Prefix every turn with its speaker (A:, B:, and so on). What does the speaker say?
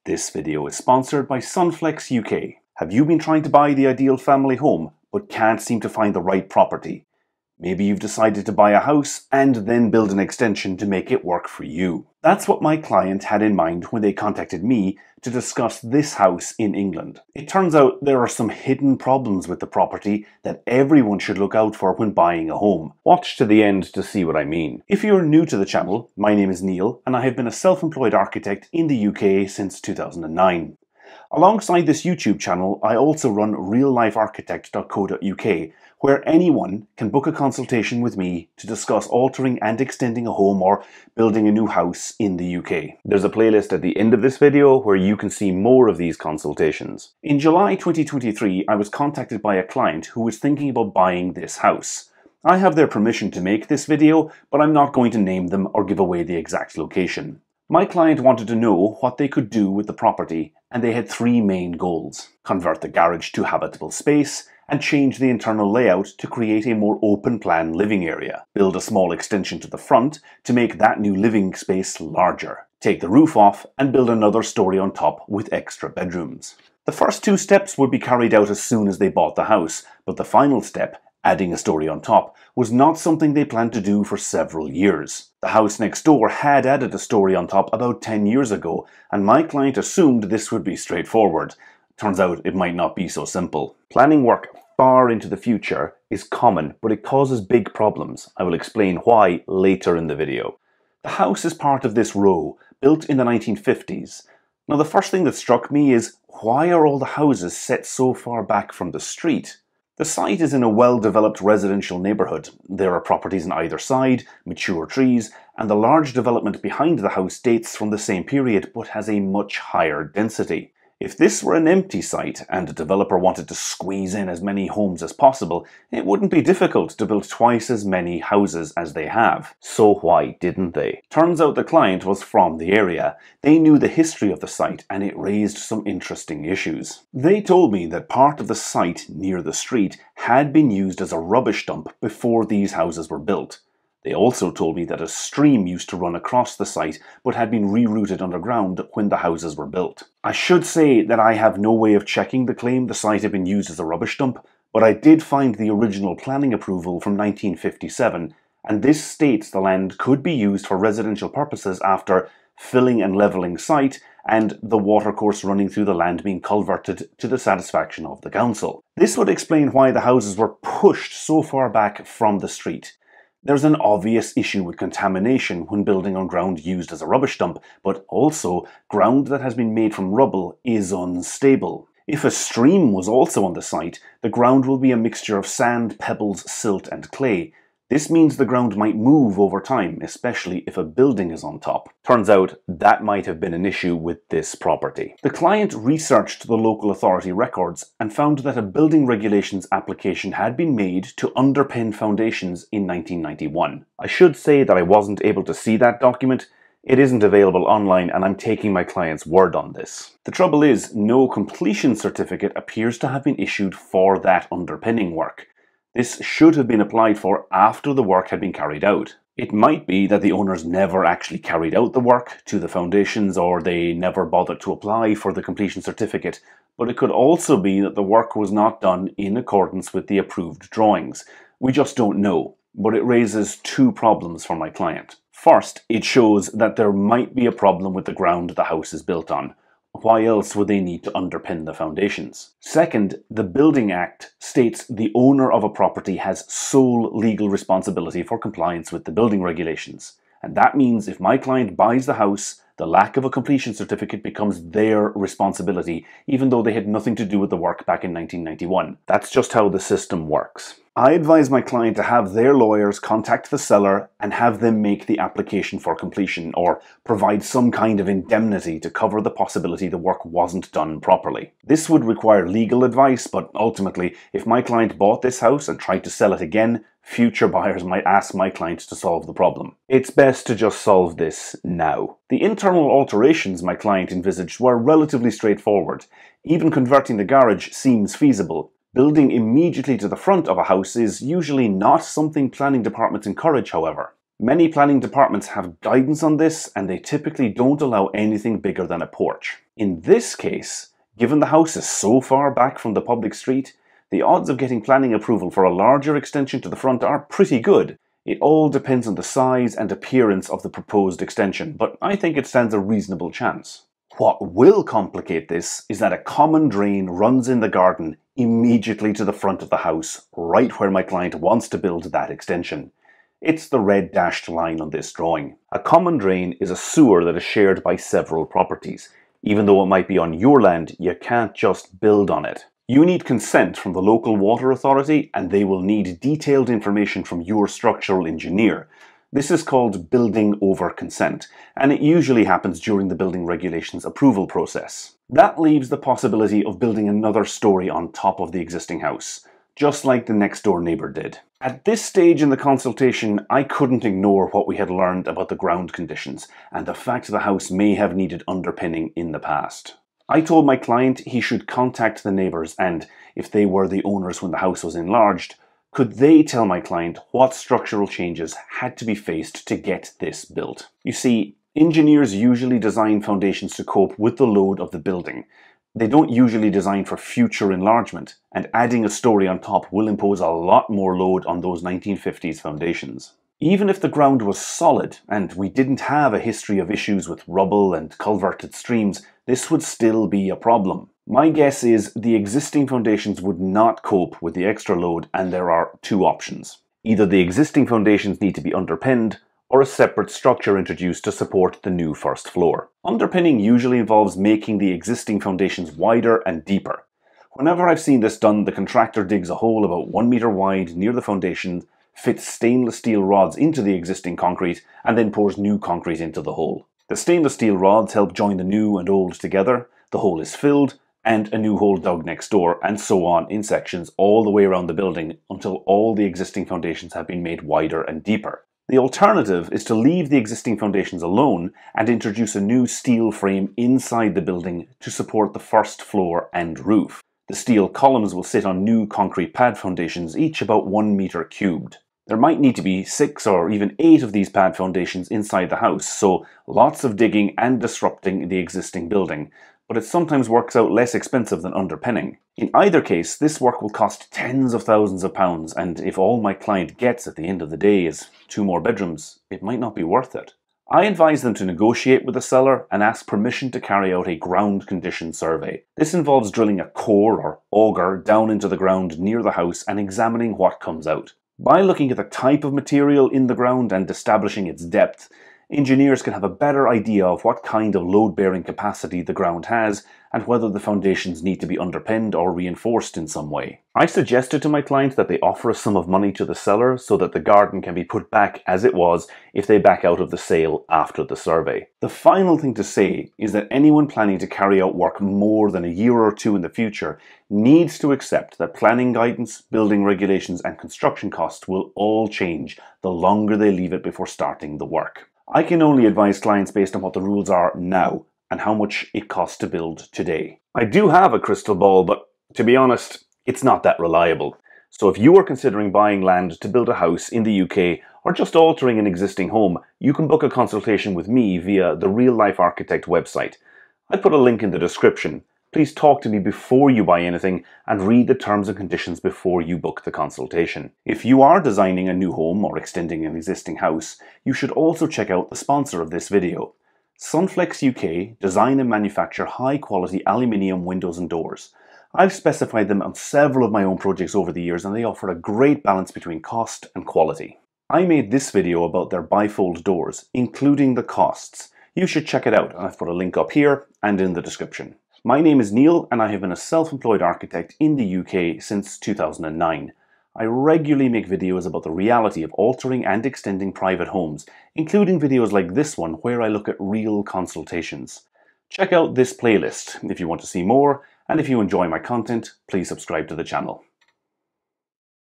A: This video is sponsored by Sunflex UK. Have you been trying to buy the ideal family home but can't seem to find the right property? Maybe you've decided to buy a house and then build an extension to make it work for you. That's what my client had in mind when they contacted me to discuss this house in England. It turns out there are some hidden problems with the property that everyone should look out for when buying a home. Watch to the end to see what I mean. If you're new to the channel, my name is Neil and I have been a self-employed architect in the UK since 2009. Alongside this YouTube channel, I also run reallifearchitect.co.uk, where anyone can book a consultation with me to discuss altering and extending a home or building a new house in the UK. There's a playlist at the end of this video where you can see more of these consultations. In July 2023, I was contacted by a client who was thinking about buying this house. I have their permission to make this video, but I'm not going to name them or give away the exact location. My client wanted to know what they could do with the property, and they had three main goals: convert the garage to habitable space, and change the internal layout to create a more open plan living area, build a small extension to the front to make that new living space larger, take the roof off and build another story on top with extra bedrooms. The first two steps would be carried out as soon as they bought the house, but the final step, adding a story on top, was not something they planned to do for several years. The house next door had added a story on top about 10 years ago, and my client assumed this would be straightforward. Turns out it might not be so simple. Planning work far into the future is common, but it causes big problems. I will explain why later in the video. The house is part of this row, built in the 1950s. Now the first thing that struck me is, why are all the houses set so far back from the street? The site is in a well-developed residential neighbourhood. There are properties on either side, mature trees, and the large development behind the house dates from the same period but has a much higher density. If this were an empty site and a developer wanted to squeeze in as many homes as possible, it wouldn't be difficult to build twice as many houses as they have. So why didn't they? Turns out the client was from the area. They knew the history of the site and it raised some interesting issues. They told me that part of the site near the street had been used as a rubbish dump before these houses were built. They also told me that a stream used to run across the site but had been rerouted underground when the houses were built. I should say that I have no way of checking the claim the site had been used as a rubbish dump, but I did find the original planning approval from 1957, and this states the land could be used for residential purposes after filling and levelling site and the watercourse running through the land being culverted to the satisfaction of the council. This would explain why the houses were pushed so far back from the street. There's an obvious issue with contamination when building on ground used as a rubbish dump, but also ground that has been made from rubble is unstable. If a stream was also on the site, the ground will be a mixture of sand, pebbles, silt and clay. This means the ground might move over time, especially if a building is on top. Turns out that might have been an issue with this property. The client researched the local authority records and found that a building regulations application had been made to underpin foundations in 1991. I should say that I wasn't able to see that document. It isn't available online and I'm taking my client's word on this. The trouble is, no completion certificate appears to have been issued for that underpinning work. This should have been applied for after the work had been carried out. It might be that the owners never actually carried out the work to the foundations, or they never bothered to apply for the completion certificate, but it could also be that the work was not done in accordance with the approved drawings. We just don't know, but it raises two problems for my client. First, it shows that there might be a problem with the ground the house is built on. Why else would they need to underpin the foundations? Second, the Building Act states the owner of a property has sole legal responsibility for compliance with the building regulations. And that means if my client buys the house, the lack of a completion certificate becomes their responsibility, even though they had nothing to do with the work back in 1991. That's just how the system works. I advise my client to have their lawyers contact the seller and have them make the application for completion, or provide some kind of indemnity to cover the possibility the work wasn't done properly. This would require legal advice, but ultimately, if my client bought this house and tried to sell it again, future buyers might ask my client to solve the problem. It's best to just solve this now. The internal alterations my client envisaged were relatively straightforward. Even converting the garage seems feasible. Building immediately to the front of a house is usually not something planning departments encourage, however. Many planning departments have guidance on this, and they typically don't allow anything bigger than a porch. In this case, given the house is so far back from the public street, the odds of getting planning approval for a larger extension to the front are pretty good. It all depends on the size and appearance of the proposed extension, but I think it stands a reasonable chance. What will complicate this is that a common drain runs in the garden immediately to the front of the house, right where my client wants to build that extension. It's the red dashed line on this drawing. A common drain is a sewer that is shared by several properties. Even though it might be on your land, you can't just build on it. You need consent from the local water authority, and they will need detailed information from your structural engineer. This is called building over consent, and it usually happens during the building regulations approval process. That leaves the possibility of building another story on top of the existing house, just like the next door neighbour did. At this stage in the consultation, I couldn't ignore what we had learned about the ground conditions and the fact the house may have needed underpinning in the past. I told my client he should contact the neighbours, and if they were the owners when the house was enlarged, could they tell my client what structural changes had to be faced to get this built? You see, engineers usually design foundations to cope with the load of the building. They don't usually design for future enlargement, and adding a story on top will impose a lot more load on those 1950s foundations. Even if the ground was solid and we didn't have a history of issues with rubble and culverted streams, this would still be a problem. My guess is the existing foundations would not cope with the extra load, and there are two options. Either the existing foundations need to be underpinned, or a separate structure introduced to support the new first floor. Underpinning usually involves making the existing foundations wider and deeper. Whenever I've seen this done, the contractor digs a hole about 1 meter wide near the foundation, fits stainless steel rods into the existing concrete, and then pours new concrete into the hole. The stainless steel rods help join the new and old together, the hole is filled, and a new hole dug next door, and so on in sections all the way around the building until all the existing foundations have been made wider and deeper. The alternative is to leave the existing foundations alone and introduce a new steel frame inside the building to support the first floor and roof. The steel columns will sit on new concrete pad foundations, each about 1 meter cubed. There might need to be 6 or even 8 of these pad foundations inside the house, so lots of digging and disrupting the existing building, but it sometimes works out less expensive than underpinning. In either case, this work will cost tens of thousands of pounds, and if all my client gets at the end of the day is 2 more bedrooms, it might not be worth it. I advise them to negotiate with the seller and ask permission to carry out a ground condition survey. This involves drilling a core or auger down into the ground near the house and examining what comes out. By looking at the type of material in the ground and establishing its depth, engineers can have a better idea of what kind of load-bearing capacity the ground has and whether the foundations need to be underpinned or reinforced in some way. I suggested to my client that they offer a sum of money to the seller so that the garden can be put back as it was if they back out of the sale after the survey. The final thing to say is that anyone planning to carry out work more than a year or two in the future needs to accept that planning guidance, building regulations and construction costs will all change the longer they leave it before starting the work. I can only advise clients based on what the rules are now and how much it costs to build today. I do have a crystal ball, but to be honest, it's not that reliable. So if you are considering buying land to build a house in the UK or just altering an existing home, you can book a consultation with me via the Real Life Architect website. I put a link in the description. Please talk to me before you buy anything and read the terms and conditions before you book the consultation. If you are designing a new home or extending an existing house, you should also check out the sponsor of this video. Sunflex UK design and manufacture high-quality aluminium windows and doors. I've specified them on several of my own projects over the years, and they offer a great balance between cost and quality. I made this video about their bifold doors, including the costs. You should check it out, and I've put a link up here and in the description. My name is Neil, and I have been a self-employed architect in the UK since 2009. I regularly make videos about the reality of altering and extending private homes, including videos like this one where I look at real consultations. Check out this playlist if you want to see more, and if you enjoy my content, please subscribe to the channel.